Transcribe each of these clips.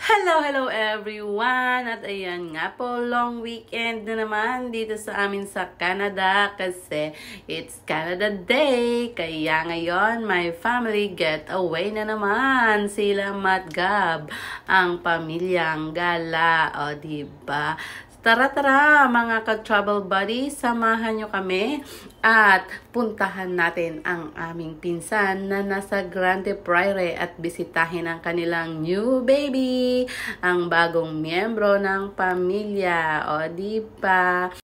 Hello everyone! At ayan nga po, long weekend na naman dito sa amin sa Canada kasi it's Canada Day. Kaya ngayon, my family get away na naman. Sila Matt Gab, ang pamilyang gala. O diba? Tara mga ka-travel buddy, samahan nyo kami at puntahan natin ang aming pinsan na nasa Grande Prairie at bisitahin ang kanilang new baby, ang bagong miyembro ng pamilya. O diba?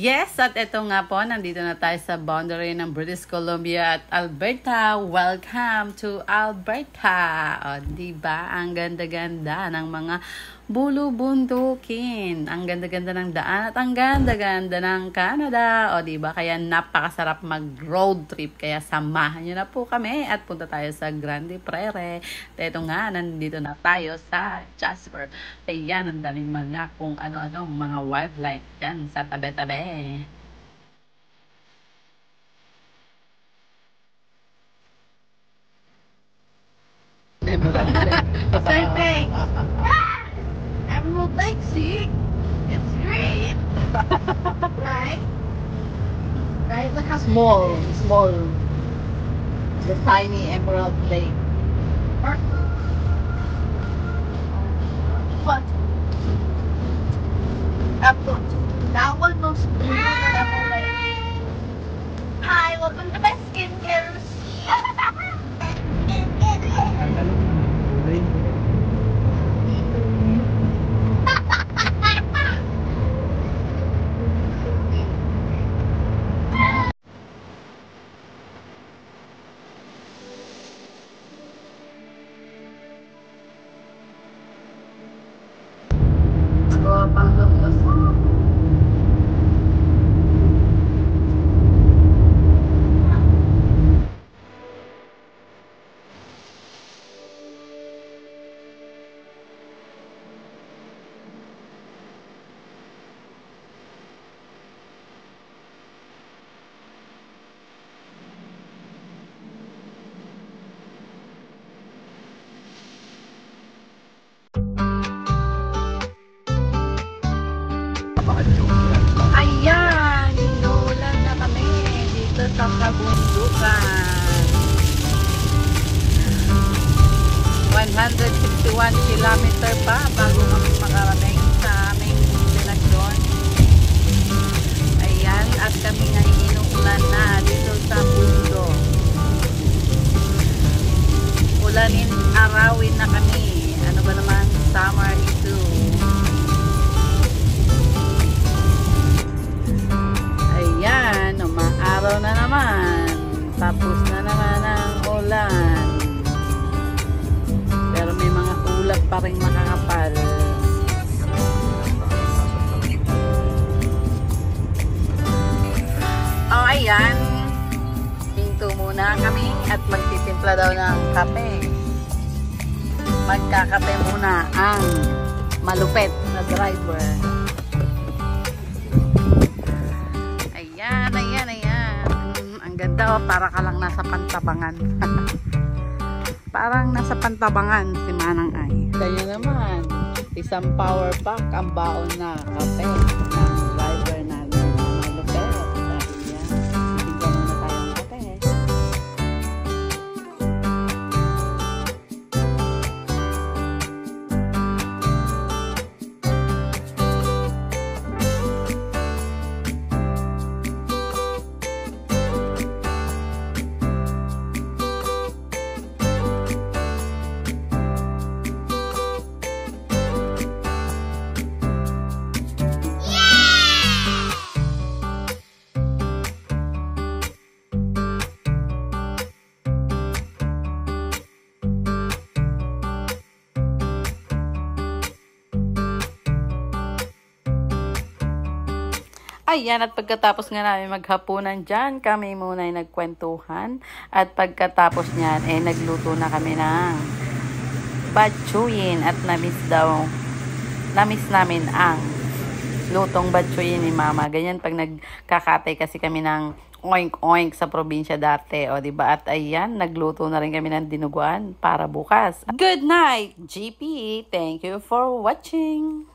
Yes, at ito nga po, nandito na tayo sa boundary ng British Columbia at Alberta. Welcome to Alberta! O, diba? Ang ganda-ganda ng mga bulubundukin. Ang ganda-ganda ng daan at ang ganda-ganda ng Canada. O, diba? Kaya napakasarap mag-road trip. Kaya samahan nyo na po kami at punta tayo sa Grande Prairie. At ito nga, nandito na tayo sa Jasper. Ayan, ang daming mga kung ano-ano, mga wildlife yan sa tabi-tabi. Same thing. Emerald Lake, see? It's green. Right? Right? Look how small the tiny Emerald Lake. What? Apple. That one looks blue than Emerald Lake. Hi, welcome to my skincare routine. Ayan, inulan na kami dito sa kabundukan. 161 kilometer pa bago kami makarating sa aming destinasyon. Ayan, at kami nga inuulan na dito sa bundok. Ulanin, arawin na kami. Ano ba naman, summer ito. Ayan, umaaraw na naman. Tapos na naman ang ulan. Pero may mga ulap pa rin makakapal. Oh, ayan. Hinto muna kami at magtitimpla daw ng kape. Magkakape muna ang malupet na driver. Ayan. Ang ganda, oh, para ka lang nasa Pantabangan. Parang nasa Pantabangan si Manang Ay. Kaya naman, isang power pack ang baon na kape ng driver namin na malupet. Ayan, bigyan muna tayong kape. Ayan, at pagkatapos nga namin maghapunan dyan, kami muna ay nagkwentuhan. At pagkatapos niyan, nagluto na kami ng batsuyin. At namiss namin ang lutong batsuyin ni Mama. Ganyan pag nagkakatay kasi kami ng oink-oink sa probinsya dati. O, diba? At ayan, nagluto na rin kami ng dinuguan para bukas. Good night, GP! Thank you for watching!